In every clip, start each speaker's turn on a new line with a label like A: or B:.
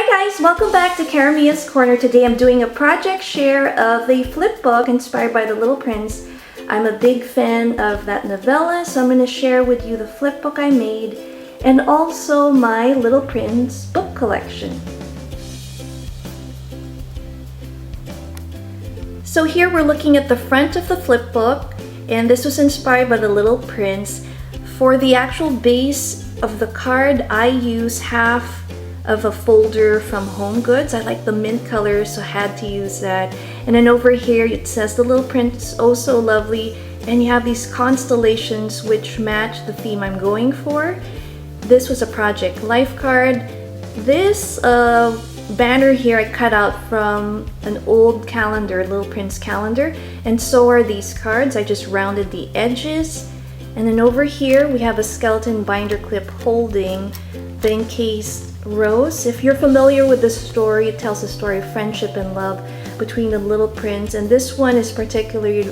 A: Hi guys, welcome back to Karamia's Corner. Today I'm doing a project share of a flip book inspired by The Little Prince. I'm a big fan of that novella, so I'm going to share with you the flip book I made and also my Little Prince book collection. So here we're looking at the front of the flip book, and this was inspired by The Little Prince. For the actual base of the card, I use half of a folder from Home Goods. I like the mint color, so I had to use that. And then over here it says The Little Prince, oh so lovely, and you have these constellations which match the theme I'm going for. This was a Project Life card. This banner here I cut out from an old calendar, Little Prince calendar, and so are these cards. I just rounded the edges. And then over here we have a skeleton binder clip holding the encased rose. If you're familiar with this story, it tells the story of friendship and love between the Little Prince, and this one is particularly,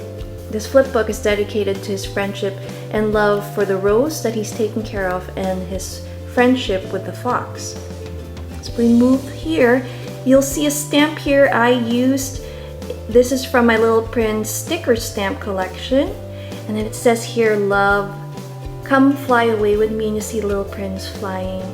A: this flip book is dedicated to his friendship and love for the rose that he's taken care of and his friendship with the fox. So we move here, you'll see a stamp here I used. This is from my Little Prince sticker stamp collection, and then it says here, love, come fly away with me, and you see Little Prince flying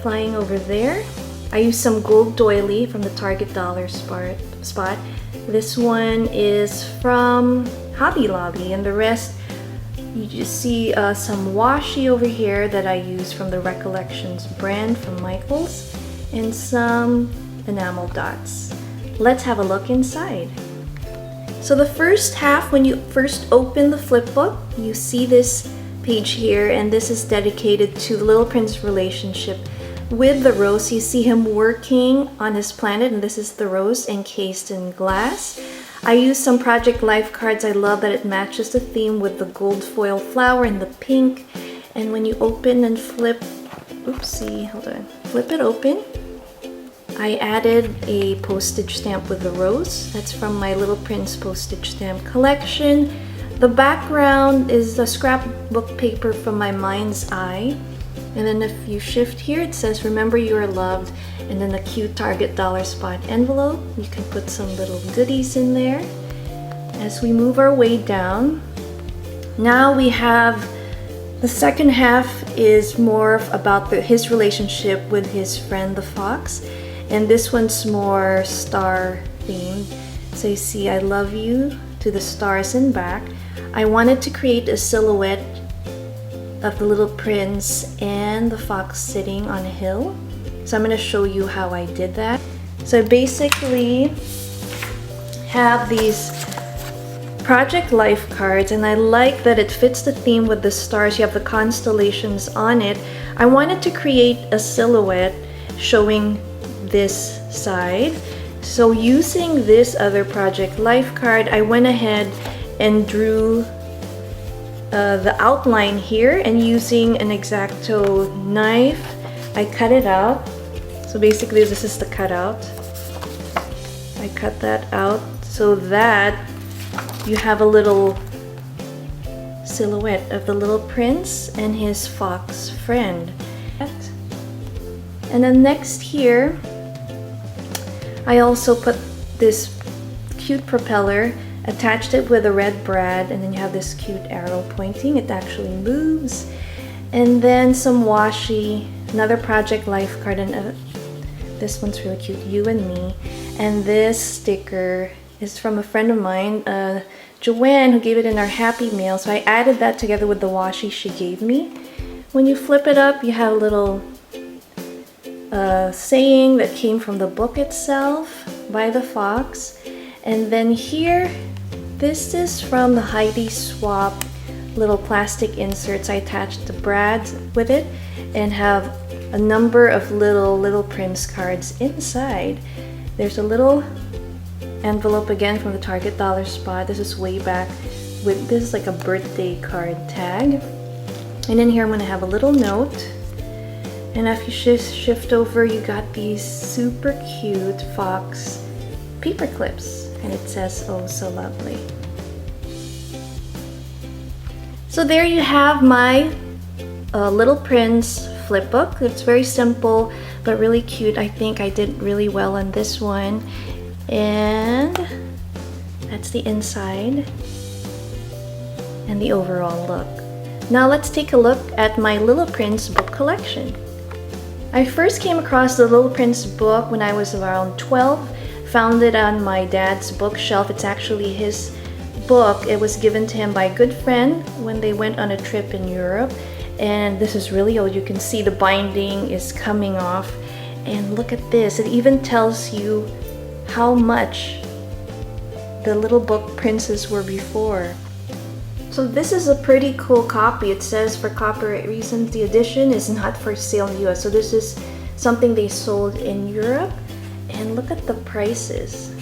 A: over there. I used some gold doily from the Target dollar spot. This one is from Hobby Lobby, and the rest you just see some washi over here that I use from the Recollections brand from Michaels, and some enamel dots. Let's have a look inside. So the first half, when you first open the flip book, you see this page here, and this is dedicated to the Little Prince relationship with the rose. You see him working on his planet, and this is the rose encased in glass. I used some Project Life cards. I love that it matches the theme with the gold foil flower and the pink. And when you open and flip, oopsie, hold on, flip it open, I added a postage stamp with the rose. That's from my Little Prince postage stamp collection. The background is a scrapbook paper from my Mind's Eye. And then if you shift here, it says, remember you are loved, and then a cute Target dollar spot envelope. You can put some little goodies in there. As we move our way down, now we have the second half is more about his relationship with his friend the fox, and this one's more star themed. So you see, I love you to the stars in back. I wanted to create a silhouette of the Little Prince and the fox sitting on a hill. So I'm going to show you how I did that. So I basically have these Project Life cards, and I like that it fits the theme with the stars. You have the constellations on it. I wanted to create a silhouette showing this side. So using this other Project Life card, I went ahead and drew the outline here, and using an X-Acto knife I cut it out. So basically this is the cutout. I cut that out so that you have a little silhouette of the Little Prince and his fox friend. And then next here I also put this cute propeller, attached it with a red brad, and then you have this cute arrow pointing. It actually moves. And then some washi, another Project Life card, and this one's really cute, you and me. And this sticker is from a friend of mine, Joanne, who gave it in our Happy Mail. So I added that together with the washi she gave me. When you flip it up, you have a little saying that came from the book itself by the fox. And then here, this is from the Heidi Swap little plastic inserts. I attached the brads with it and have a number of Little Prince cards inside. There's a little envelope again from the Target dollar spot. This is way back with, this is like a birthday card tag. And in here I'm gonna have a little note. And if you shift over, you got these super cute fox paper clips, and it says, oh so lovely. So there you have my Little Prince flip book. It's very simple but really cute. I think I did really well on this one. And that's the inside and the overall look. Now let's take a look at my Little Prince book collection. I first came across the Little Prince book when I was around 12. Found it on my dad's bookshelf. It's actually his book. It was given to him by a good friend when they went on a trip in Europe. And this is really old. You can see the binding is coming off. And look at this. It even tells you how much the little book princes were before. So this is a pretty cool copy. It says for copyright reasons, the edition is not for sale in the US. So this is something they sold in Europe. And look at the prices.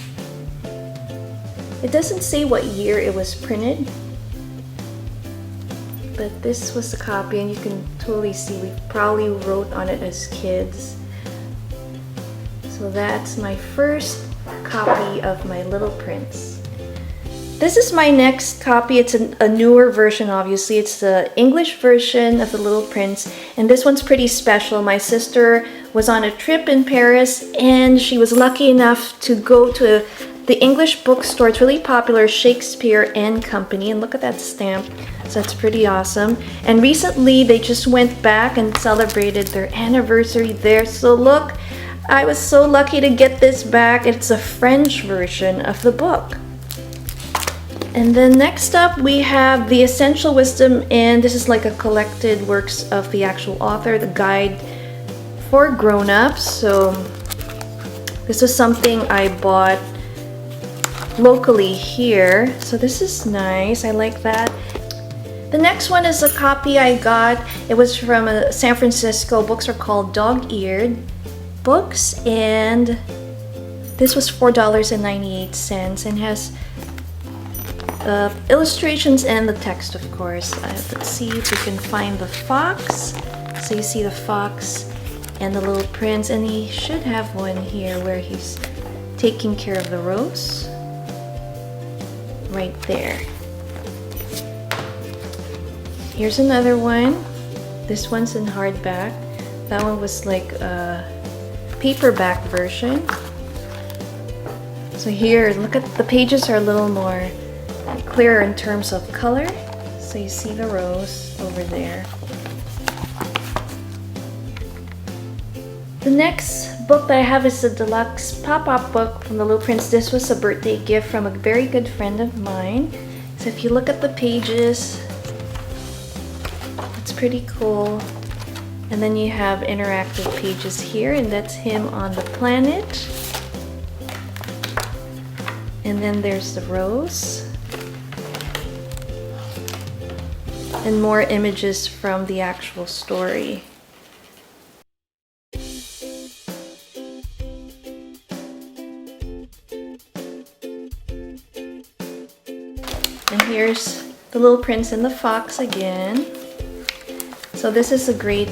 A: It doesn't say what year it was printed, but this was the copy, and you can totally see we probably wrote on it as kids. So that's my first copy of my Little Prince. This is my next copy. It's a newer version, obviously. It's the English version of the Little Prince, and this one's pretty special. My sister was on a trip in Paris, and she was lucky enough to go to the English bookstore. It's really popular, Shakespeare and Company, and look at that stamp. So that's pretty awesome. And recently they just went back and celebrated their anniversary there. So look, I was so lucky to get this back. It's a French version of the book. And then next up we have the Essential Wisdom, and this is like a collected works of the actual author, the guide for grown-ups. So this is something I bought locally here. So this is nice. I like that. The next one is a copy I got. It was from San Francisco. Books are called Dog-Eared Books, and this was $4.98 and has illustrations and the text, of course. Let's see if we can find the fox. So you see the fox and the little prince, and he should have one here where he's taking care of the rose. Right there. Here's another one. This one's in hardback. That one was like a paperback version. So here, look at the pages are a little more clearer in terms of color. So you see the rose over there. The next book that I have is a deluxe pop-up book from the Little Prince. This was a birthday gift from a very good friend of mine. So if you look at the pages, it's pretty cool. And then you have interactive pages here, and that's him on the planet. And then there's the rose. And more images from the actual story. And here's the Little Prince and the Fox again. So this is a great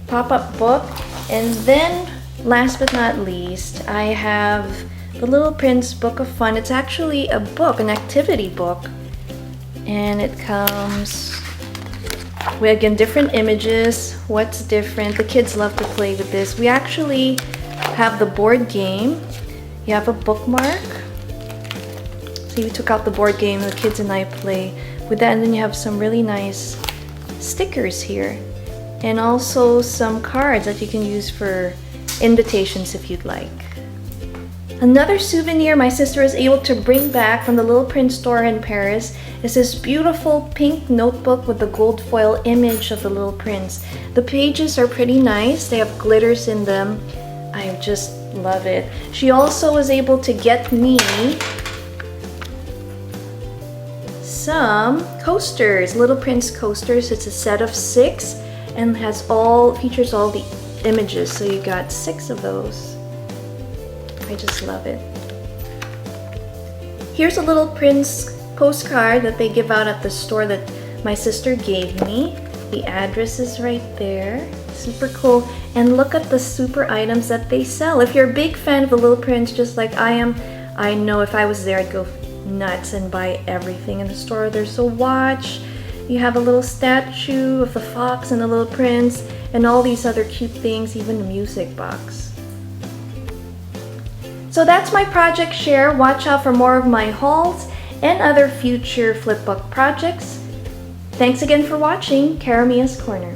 A: pop-up book. And then, last but not least, I have the Little Prince Book of Fun. It's actually a book, an activity book. And it comes with, again, different images. What's different? The kids love to play with this. We actually have the board game. You have a bookmark. So you took out the board game, the kids and I play with that. And then you have some really nice stickers here. And also some cards that you can use for invitations if you'd like. Another souvenir my sister was able to bring back from the Little Prince store in Paris is this beautiful pink notebook with the gold foil image of the Little Prince. The pages are pretty nice. They have glitters in them. I just love it. She also was able to get me some coasters, Little Prince coasters. It's a set of 6 and features all the images. So you got 6 of those. I just love it. Here's a Little Prince postcard that they give out at the store that my sister gave me. The address is right there. Super cool. And look at the super items that they sell. If you're a big fan of the Little Prince, just like I am, I know if I was there, I'd go nuts and buy everything in the store. There's a watch, You have a little statue of the fox and the little prince, and all these other cute things, even the music box. So that's my project share. Watch out for more of my hauls and other future flipbook projects. Thanks again for watching Karamia's Corner.